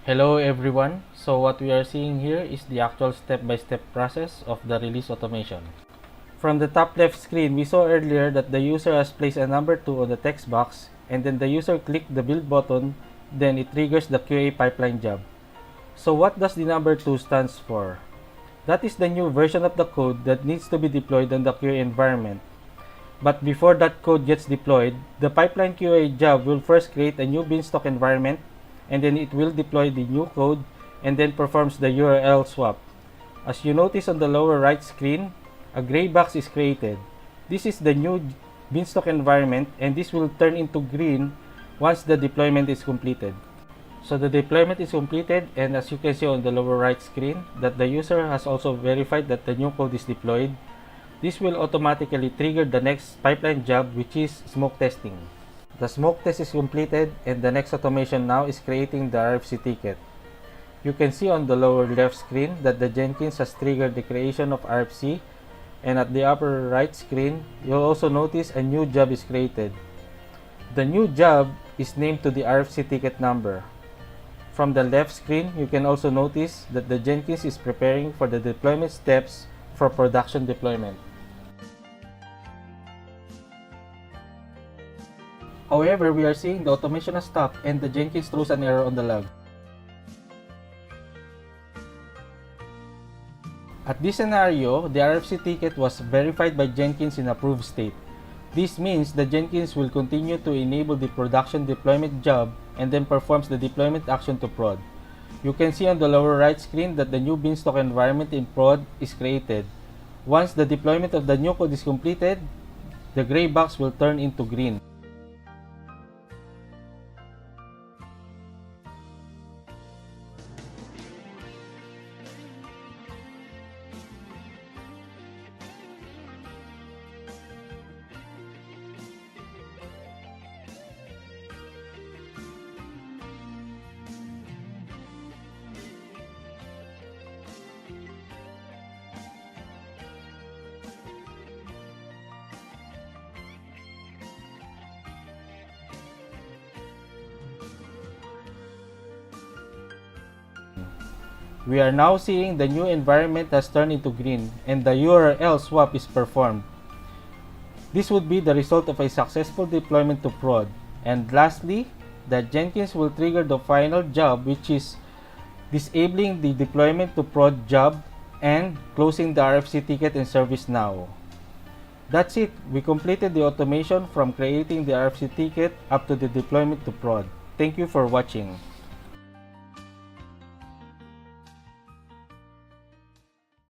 Hello everyone. So what we are seeing here is the actual step-by-step process of the release automation. From the top left screen, we saw earlier that the user has placed a number 2 on the text box, and then the user clicked the build button, then it triggers the QA pipeline job. So what does the number 2 stands for? That is the new version of the code that needs to be deployed on the QA environment. But before that code gets deployed, the pipeline QA job will first create a new Beanstalk environment, and then it will deploy the new code and then performs the URL swap. As you notice on the lower right screen, a gray box is created. This is the new Beanstalk environment, and this will turn into green once the deployment is completed. So the deployment is completed, and as you can see on the lower right screen, that the user has also verified that the new code is deployed. This will automatically trigger the next pipeline job, which is smoke testing. The smoke test is completed, and the next automation now is creating the RFC ticket. You can see on the lower left screen that the Jenkins has triggered the creation of RFC, and at the upper right screen, you'll also notice a new job is created. The new job is named to the RFC ticket number. From the left screen, you can also notice that the Jenkins is preparing for the deployment steps for production deployment. However, we are seeing the automation has stopped and the Jenkins throws an error on the log. At this scenario, the RFC ticket was verified by Jenkins in approved state. This means the Jenkins will continue to enable the production deployment job and then performs the deployment action to prod. You can see on the lower right screen that the new Beanstalk environment in prod is created. Once the deployment of the new code is completed, the gray box will turn into green. We are now seeing the new environment has turned into green and the URL swap is performed. This would be the result of a successful deployment to prod. And lastly, the Jenkins will trigger the final job, which is disabling the deployment to prod job and closing the RFC ticket in service now. That's it. We completed the automation from creating the RFC ticket up to the deployment to prod. Thank you for watching.